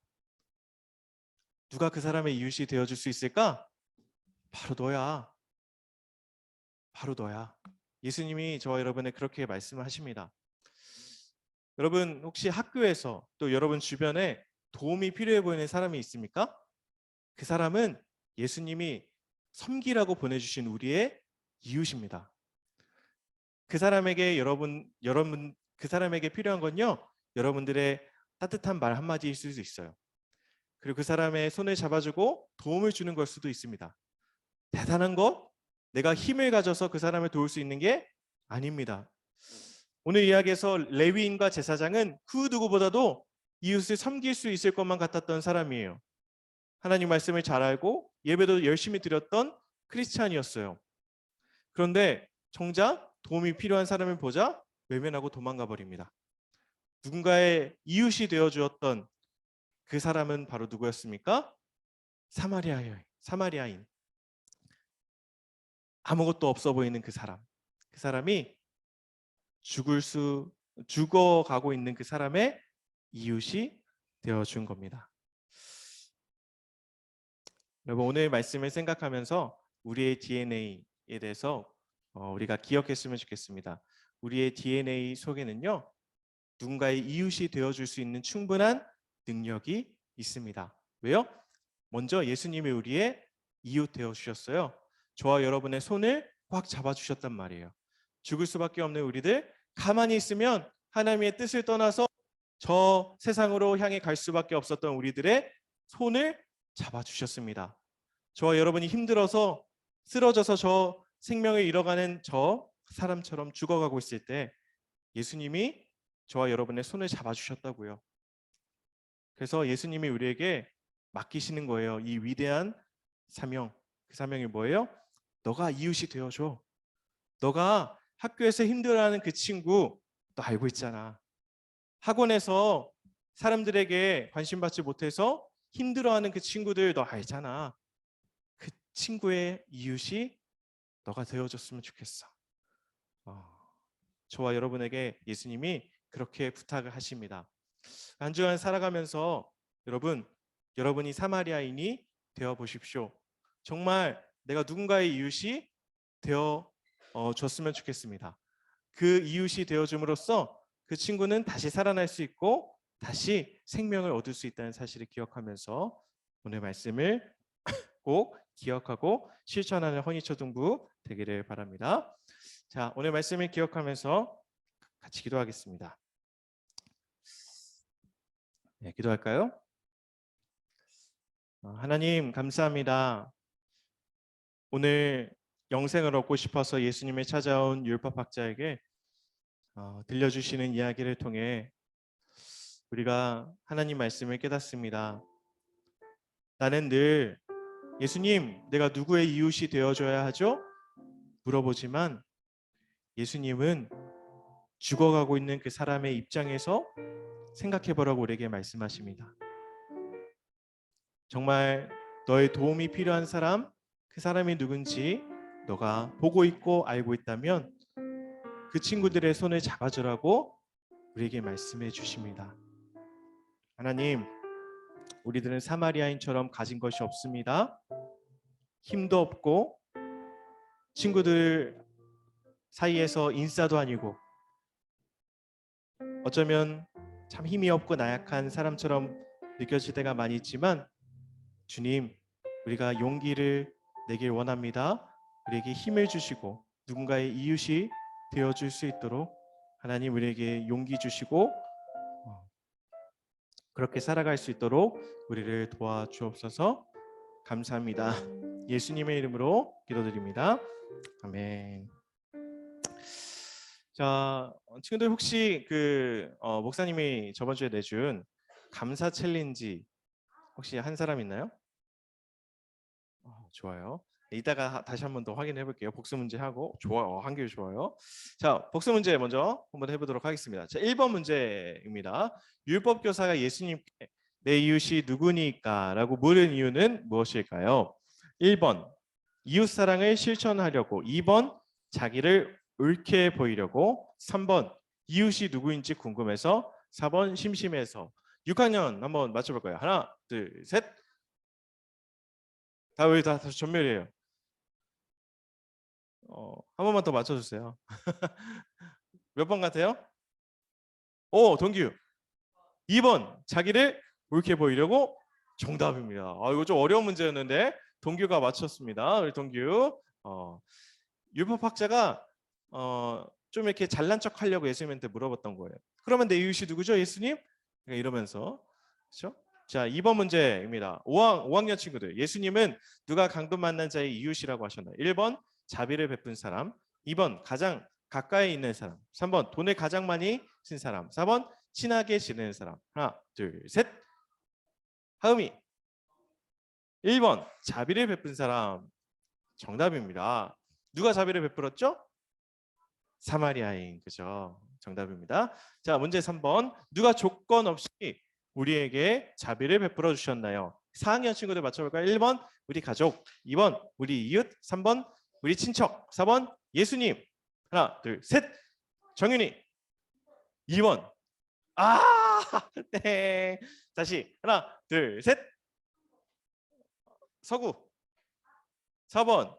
누가 그 사람의 이웃이 되어줄 수 있을까? 바로 너야. 바로 너야. 예수님이 저와 여러분에 그렇게 말씀하십니다. 여러분 혹시 학교에서 또 여러분 주변에 도움이 필요해 보이는 사람이 있습니까? 그 사람은 예수님이 섬기라고 보내주신 우리의 이웃입니다. 그 사람에게 그 사람에게 필요한 건요, 여러분들의 따뜻한 말 한마디일 수도 있어요. 그리고 그 사람의 손을 잡아주고 도움을 주는 걸 수도 있습니다. 대단한 것, 내가 힘을 가져서 그 사람을 도울 수 있는 게 아닙니다. 오늘 이야기에서 레위인과 제사장은 그 누구보다도 이웃을 섬길 수 있을 것만 같았던 사람이에요. 하나님 말씀을 잘 알고 예배도 열심히 드렸던 크리스찬이었어요. 그런데 정작 도움이 필요한 사람을 보자 외면하고 도망가 버립니다. 누군가의 이웃이 되어 주었던 그 사람은 바로 누구였습니까? 사마리아인. 아무것도 없어 보이는 그 사람. 그 사람이 죽어가고 있는 그 사람의 이웃이 되어 준 겁니다. 여러분 오늘 말씀을 생각하면서 우리의 DNA에 대해서 우리가 기억했으면 좋겠습니다. 우리의 DNA 속에는요, 누군가의 이웃이 되어줄 수 있는 충분한 능력이 있습니다. 왜요? 먼저 예수님이 우리의 이웃 되어주셨어요. 저와 여러분의 손을 꽉 잡아주셨단 말이에요. 죽을 수밖에 없는 우리들, 가만히 있으면 하나님의 뜻을 떠나서 저 세상으로 향해 갈 수밖에 없었던 우리들의 손을 잡아주셨습니다. 저와 여러분이 힘들어서 쓰러져서 저 생명을 잃어가는 저 사람처럼 죽어가고 있을 때 예수님이 저와 여러분의 손을 잡아주셨다고요. 그래서 예수님이 우리에게 맡기시는 거예요. 이 위대한 사명. 그 사명이 뭐예요? 너가 이웃이 되어줘. 너가 학교에서 힘들어하는 그 친구 너 알고 있잖아. 학원에서 사람들에게 관심 받지 못해서 힘들어하는 그 친구들 너 알잖아. 그 친구의 이웃이 너가 되어줬으면 좋겠어. 저와 여러분에게 예수님이 그렇게 부탁을 하십니다. 한 주간 살아가면서 여러분이 사마리아인이 되어 보십시오. 정말 내가 누군가의 이웃이 되어 줬으면 좋겠습니다. 그 이웃이 되어줌으로써 그 친구는 다시 살아날 수 있고 다시 생명을 얻을 수 있다는 사실을 기억하면서 오늘 말씀을 꼭 기억하고 실천하는 허니초등부 되기를 바랍니다. 자, 오늘 말씀을 기억하면서 같이 기도하겠습니다. 네, 기도할까요? 하나님 감사합니다. 오늘 영생을 얻고 싶어서 예수님을 찾아온 율법학자에게 들려주시는 이야기를 통해 우리가 하나님 말씀을 깨닫습니다. 나는 늘 예수님, 내가 누구의 이웃이 되어줘야 하죠? 물어보지만 예수님은 죽어가고 있는 그 사람의 입장에서 생각해보라고 우리에게 말씀하십니다. 정말 너의 도움이 필요한 사람, 그 사람이 누군지 너가 보고 있고 알고 있다면 그 친구들의 손을 잡아주라고 우리에게 말씀해 주십니다. 하나님, 우리들은 사마리아인처럼 가진 것이 없습니다. 힘도 없고 친구들 사이에서 인싸도 아니고 어쩌면 참 힘이 없고 나약한 사람처럼 느껴질 때가 많이 있지만 주님, 우리가 용기를 내길 원합니다. 우리에게 힘을 주시고 누군가의 이웃이 되어줄 수 있도록 하나님 우리에게 용기 주시고 그렇게 살아갈 수 있도록 우리를 도와주옵소서. 감사합니다. 예수님의 이름으로 기도드립니다. 아멘. 자, 친구들 혹시 목사님이 저번 주에 내준 감사 챌린지 혹시 한 사람 있나요? 좋아요. 이따가 다시 한 번 더 확인해 볼게요. 복수 문제 하고 좋아요. 한 개 좋아요. 자, 복수 문제 먼저 한번 해보도록 하겠습니다. 자, 1번 문제입니다. 율법 교사가 예수님께 내 이웃이 누구니까? 라고 물은 이유는 무엇일까요? 1번 이웃 사랑을 실천하려고, 2번 자기를 옳게 보이려고, 3번 이웃이 누구인지 궁금해서, 4번 심심해서. 6학년 한번 맞춰볼까요? 하나, 둘, 셋. 다 전멸이에요. 한 번만 더 맞춰주세요. 몇 번 같아요? 오, 동규. 2번 자기를 옳게 보이려고. 정답입니다. 이거 좀 어려운 문제였는데 동규가 맞췄습니다. 우리 동규. 율법학자가 좀 이렇게 잘난 척하려고 예수님한테 물어봤던 거예요. 그러면 내 이웃이 누구죠, 예수님? 이러면서. 그렇죠? 자, 2번 문제입니다. 5학년 친구들. 예수님은 누가 강도 만난 자의 이웃이라고 하셨나요? 1번 자비를 베푼 사람, 2번 가장 가까이 있는 사람, 3번 돈을 가장 많이 쓴 사람, 4번 친하게 지내는 사람. 하나, 둘, 셋. 하음이. 1번 자비를 베푼 사람. 정답입니다. 누가 자비를 베풀었죠? 사마리아인. 그죠? 정답입니다. 자, 문제 3번. 누가 조건 없이 우리에게 자비를 베풀어 주셨나요? 4학년 친구들 맞춰볼까요? 1번 우리 가족, 2번 우리 이웃, 3번 우리 친척, 4번 예수님. 하나, 둘, 셋. 정윤이. 2번. 네. 다시 하나, 둘, 셋. 서구. 4번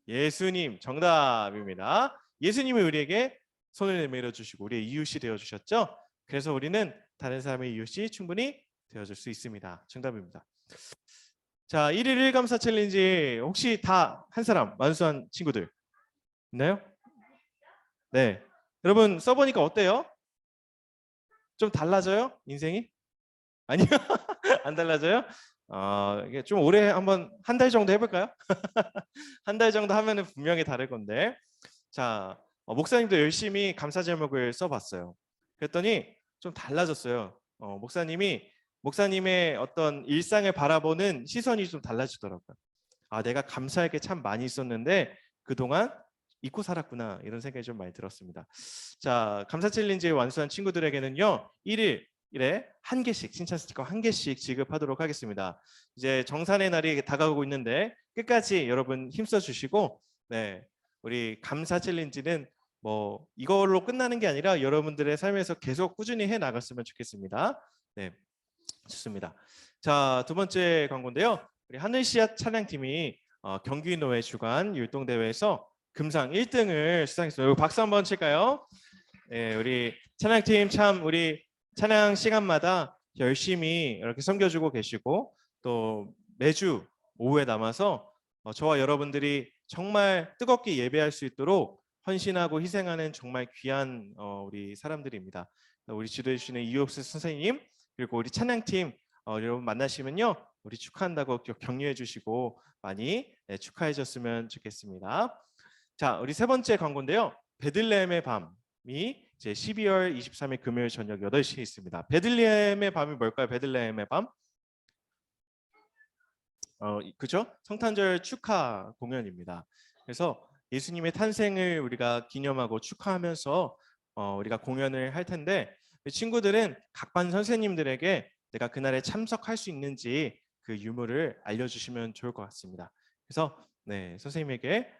예수님. 정답입니다. 예수님이 우리에게 손을 내밀어 주시고 우리의 이웃이 되어 주셨죠? 그래서 우리는 다른 사람의 이웃이 충분히 되어줄 수 있습니다. 정답입니다. 자, 1일 1감사 챌린지 혹시 다 한 사람 완수한 친구들 있나요? 네. 여러분 써보니까 어때요? 좀 달라져요? 인생이? 아니요. 안 달라져요? 이게 좀 오래 한번 한 달 정도 해볼까요? 한 달 정도 하면은 분명히 다를 건데. 자, 목사님도 열심히 감사 제목을 써봤어요. 그랬더니 좀 달라졌어요. 목사님의 어떤 일상을 바라보는 시선이 좀 달라지더라고요. 내가 감사할 게 참 많이 있었는데 그동안 잊고 살았구나, 이런 생각이 좀 많이 들었습니다. 자, 감사 챌린지 완수한 친구들에게는요 1일에 한 개씩 칭찬 스티커 한 개씩 지급하도록 하겠습니다. 이제 정산의 날이 다가오고 있는데 끝까지 여러분 힘써 주시고, 네, 우리 감사 챌린지는 뭐 이걸로 끝나는 게 아니라 여러분들의 삶에서 계속 꾸준히 해 나갔으면 좋겠습니다. 네, 좋습니다. 자, 두 번째 광고인데요. 우리 하늘씨앗 찬양팀이 경기노회 주간 율동대회에서 금상 1등을 수상했어요. 박수 한번 칠까요? 네, 우리 찬양팀 참 우리 찬양 시간마다 열심히 이렇게 섬겨주고 계시고 또 매주 오후에 남아서 저와 여러분들이 정말 뜨겁게 예배할 수 있도록 헌신하고 희생하는 정말 귀한 우리 사람들입니다. 우리 지도해 주시는 이옥수 선생님 그리고 우리 찬양팀 여러분 만나시면요 우리 축하한다고 격려해 주시고 많이 축하해 줬으면 좋겠습니다. 자, 우리 세 번째 광고인데요. 베들레헴의 밤이 이제 12월 23일 금요일 저녁 8시에 있습니다. 베들레헴의 밤이 뭘까요? 베들레헴의 밤? 그죠? 성탄절 축하 공연입니다. 그래서 예수님의 탄생을 우리가 기념하고 축하하면서 우리가 공연을 할 텐데 친구들은 각 반 선생님들에게 내가 그날에 참석할 수 있는지 그 유무를 알려주시면 좋을 것 같습니다. 그래서 네, 선생님에게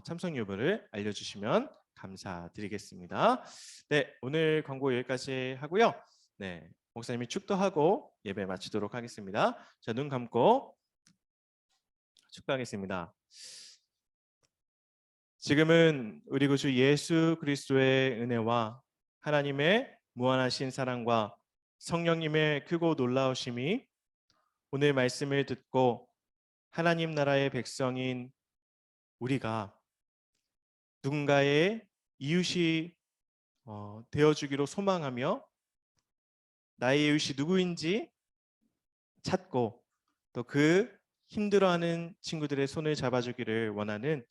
참석 유무를 알려주시면 감사드리겠습니다. 네, 오늘 광고 여기까지 하고요. 네, 목사님이 축도하고 예배 마치도록 하겠습니다. 자, 눈 감고 축도하겠습니다. 지금은 우리 구주 예수 그리스도의 은혜와 하나님의 무한하신 사랑과 성령님의 크고 놀라우심이 오늘 말씀을 듣고 하나님 나라의 백성인 우리가 누군가의 이웃이 되어주기로 소망하며 나의 이웃이 누구인지 찾고 또 그 힘들어하는 친구들의 손을 잡아주기를 원하는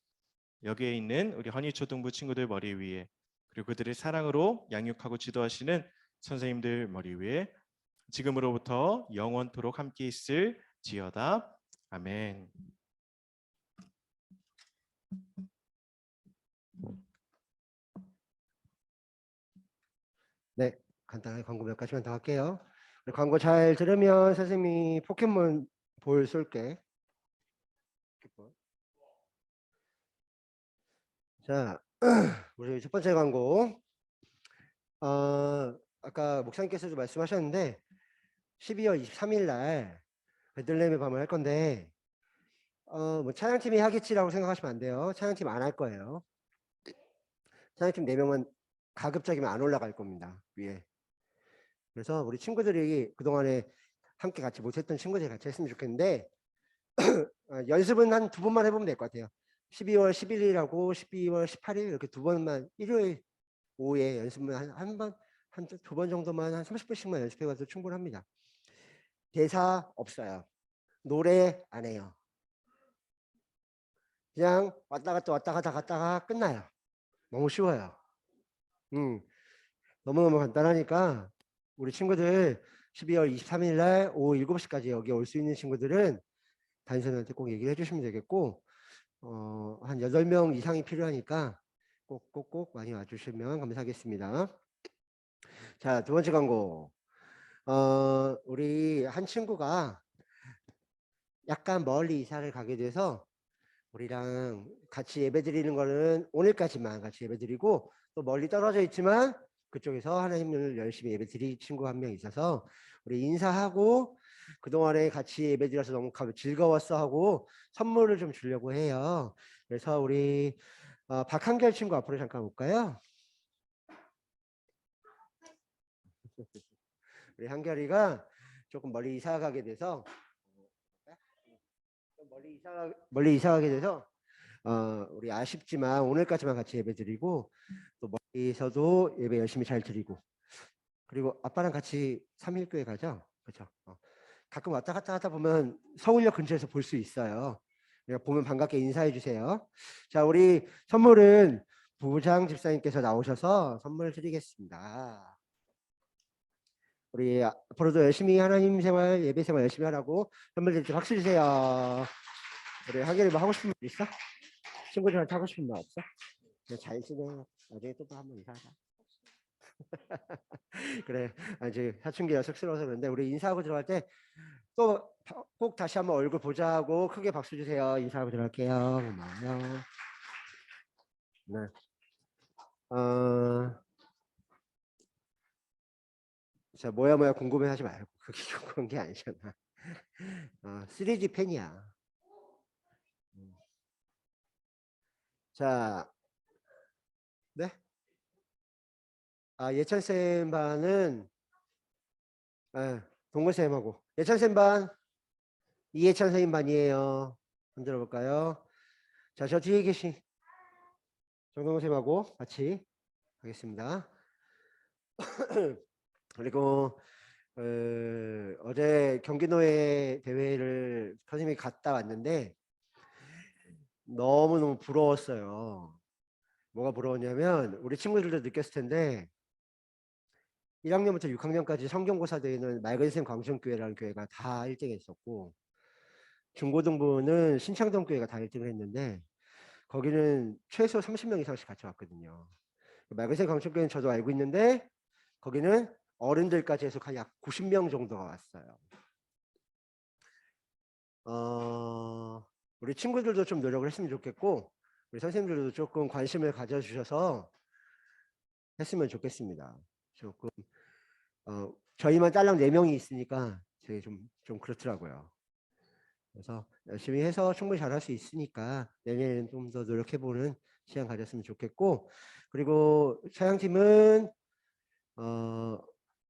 여기에 있는 우리 헌희초등부 친구들 머리 위에 그리고 그들의 사랑으로 양육하고 지도하시는 선생님들 머리 위에 지금으로부터 영원토록 함께 있을 지어다. 아멘. 네, 간단하게 광고 몇 가지만 더 할게요. 우리 광고 잘 들으면 선생님이 포켓몬 볼 쏠게. 자, 우리 첫 번째 광고. 아까 목사님께서도 말씀하셨는데 12월 23일 날 베들레헴의 밤을 할 건데 뭐 찬양팀이 하겠지라고 생각하시면 안 돼요. 찬양팀 안 할 거예요. 찬양팀 4명은 가급적이면 안 올라갈 겁니다. 위에. 그래서 우리 친구들이 그동안에 함께 같이 못했던 친구들이 같이 했으면 좋겠는데 연습은 한 2번만 해보면 될 것 같아요. 12월 11일하고 12월 18일 이렇게 2번만 일요일 오후에 연습만 한 번, 한 2번 정도만 한 30분씩만 연습해봐도 충분합니다. 대사 없어요. 노래 안 해요. 그냥 왔다 갔다 갔다가 끝나요. 너무 쉬워요. 너무너무 간단하니까 우리 친구들 12월 23일 날 오후 7시까지 여기 올 수 있는 친구들은 단선한테 꼭 얘기를 해주시면 되겠고 한 8명 이상이 필요하니까 꼭 많이 와주시면 감사하겠습니다. 자, 두 번째 광고. 우리 한 친구가 약간 멀리 이사를 가게 돼서 우리랑 같이 예배 드리는 거는 오늘까지만 같이 예배 드리고 또 멀리 떨어져 있지만 그쪽에서 하나님을 열심히 예배 드릴 친구 한 명 있어서 우리 인사하고 그동안에 같이 예배 드려서 너무 즐거웠어 하고 선물을 좀 주려고 해요. 그래서 우리 박한결 친구 앞으로 잠깐 올까요? 우리 한결이가 조금 멀리 이사 가게 돼서 멀리 이사 가게 돼서 우리 아쉽지만 오늘까지만 같이 예배 드리고 또 멀리서도 예배 열심히 잘 드리고 그리고 아빠랑 같이 3일교회 가죠. 그렇죠? 가끔 왔다 갔다 하다 보면 서울역 근처에서 볼 수 있어요. 보면 반갑게 인사해 주세요. 자, 우리 선물은 부장 집사님께서 나오셔서 선물 드리겠습니다. 우리 앞으로도 열심히 하나님 생활, 예배 생활 열심히 하라고 선물 드릴 때 박수 주세요. 우리 한결이 뭐 하고 싶은 말 있어? 친구들한테 하고 싶은 말 없어? 잘 지내. 나중에 또 한번 인사하자. 그래, 아직 사춘기라 쑥스러워서 그런데 우리 인사하고 들어갈 때 또 꼭 다시 한번 얼굴 보자 하고 크게 박수 주세요. 인사하고 들어갈게요. 고마워요. 네. 자, 뭐야 궁금해하지 말고 그게 궁금한 게 아니잖아. 3G 팬이야. 자, 네? 예찬 쌤 반은 동근 쌤하고 예찬 쌤 반 이예찬 선생님 반이에요. 흔들어 볼까요? 자, 저 뒤에 계신 정동근 쌤하고 같이 하겠습니다. 그리고 어제 경기노예 대회를 선생님이 갔다 왔는데 너무너무 부러웠어요. 뭐가 부러웠냐면 우리 친구들도 느꼈을 텐데 1학년부터 6학년까지 성경고사 대회는 맑은샘 광천교회라는 교회가 다 1등 했었고 중고등부는 신창동 교회가 다 1등을 했는데 거기는 최소 30명 이상씩 같이 왔거든요. 맑은샘 광천교회는 저도 알고 있는데 거기는 어른들까지 해서 약 90명 정도가 왔어요. 우리 친구들도 좀 노력을 했으면 좋겠고 우리 선생님들도 조금 관심을 가져주셔서 했으면 좋겠습니다. 조금 저희만 딸랑 4명이 있으니까 되게 좀 그렇더라고요. 그래서 열심히 해서 충분히 잘할 수 있으니까 내년에는 좀 더 노력해보는 시간 가졌으면 좋겠고 그리고 차양팀은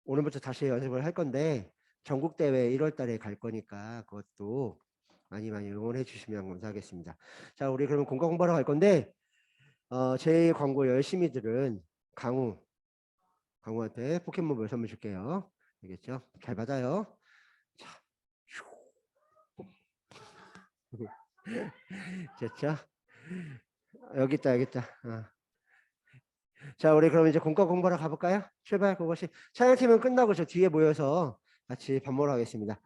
오늘부터 다시 연습을 할 건데 전국대회 1월 달에 갈 거니까 그것도 많이 응원해 주시면 감사하겠습니다. 자, 우리 그러면 공과 공부하러 갈 건데 제 광고 열심히 들은 강우한테 포켓몬볼 선물 줄게요. 알겠죠? 잘 받아요. 자, 됐죠? 여기 있다. 자, 우리 그럼 이제 공과 공부하러 가볼까요? 출발 그것이 차양팀은 끝나고 저 뒤에 모여서 같이 밥 먹으러 가겠습니다.